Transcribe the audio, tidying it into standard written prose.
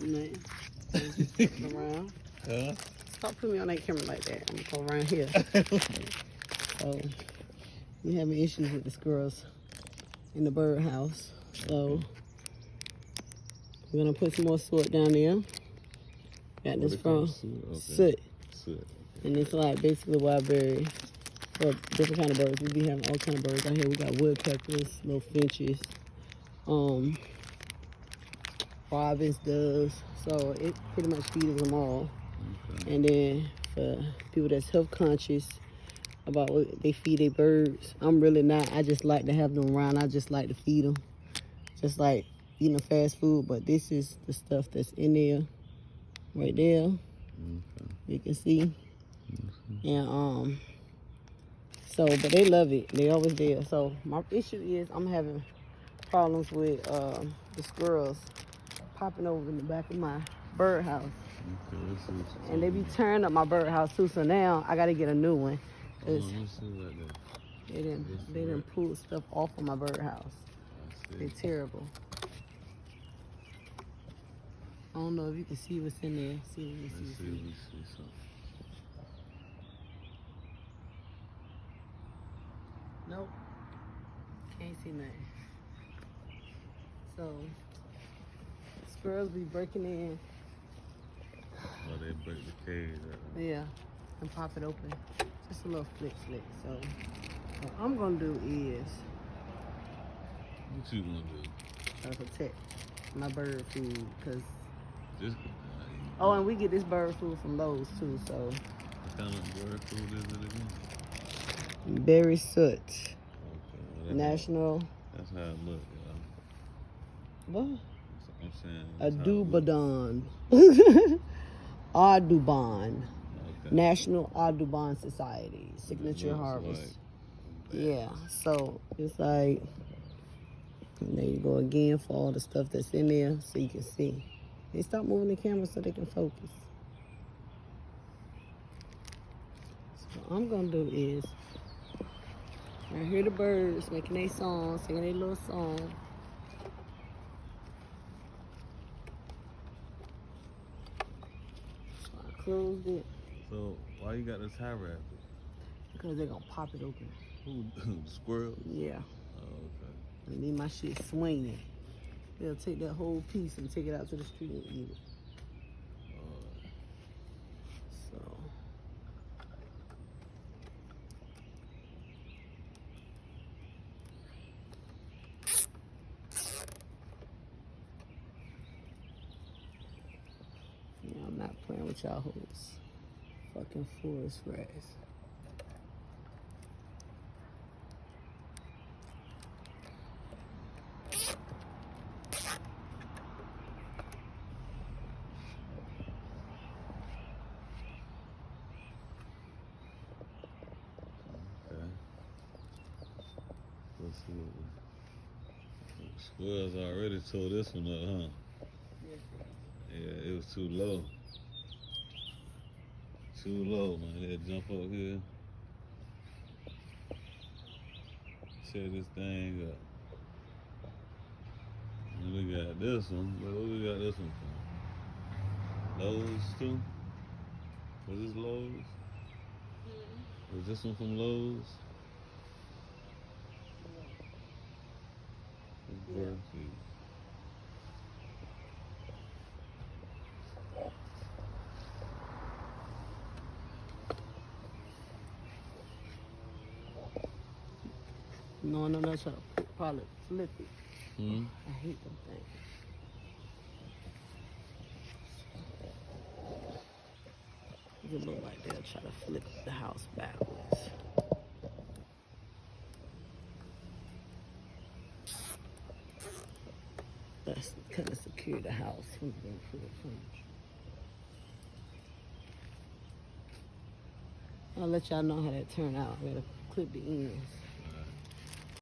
Man, just looking around. Huh? Stop putting me on that camera like that. I'm gonna go around here. So, we having issues with the squirrels in the birdhouse. So, we're gonna put some more soot down there. Got this from soot. And it's like basically wild berry. Well, different kind of birds. We be having all kind of birds out here. We got woodpeckers, little finches, robins, doves. So it pretty much feeds them all. Okay. And then for people that's health conscious about what they feed their birds, I'm really not. I just like to have them around. I just like to feed them. Just like eating fast food. But this is the stuff that's in there, right there. Okay. You can see. And so, but they love it. They always there. So my issue is I'm having problems with the squirrels popping over in the back of my birdhouse. Okay, and they be tearing up my birdhouse too. So now I got to get a new one. They didn't pull stuff off of my birdhouse. They're terrible. I don't know if you can see what's in there. See what you see. Nope. Can't see nothing. So, squirrels be breaking in. Oh, they break the cage. Yeah, and pop it open. Just a little flick. So, what I'm gonna do is. What you gonna do? Protect my bird food, cause. Oh, and we get this bird food from Lowe's too. So. What kind of bird food is it again? Berry soot. Okay, well, National. That's how it look, What? I'm saying. Adubadon. Audubon. Okay. National Audubon Society. Signature harvest. Yeah. So it's like, and there you go again for all the stuff that's in there so you can see. They stop moving the camera so they can focus. So what I'm gonna do is, I hear the birds making their song, singing their little song. So I closed it. So why you got this high wrap? Because they're gonna pop it open. Who? Squirrels? Yeah. Oh, okay. They need my shit swinging. They'll take that whole piece and take it out to the street and eat it. So. Yeah, I'm not playing with y'all hoes. Fucking forest rats. Squirrels already tore this one up, huh? Yeah, it was too low. Too low, man. They jump up here. Tear this thing up. And we got this one. Where we got this one from? Lowe's too? Was this Lowe's? Was this one from Lowe's? Yeah. No, that's how probably flip it. I hate them things. It look like they'll try to flip the house backwards. That's kind of secure the house from being full of furniture. I'll let y'all know how that turned out. I gotta clip the ends.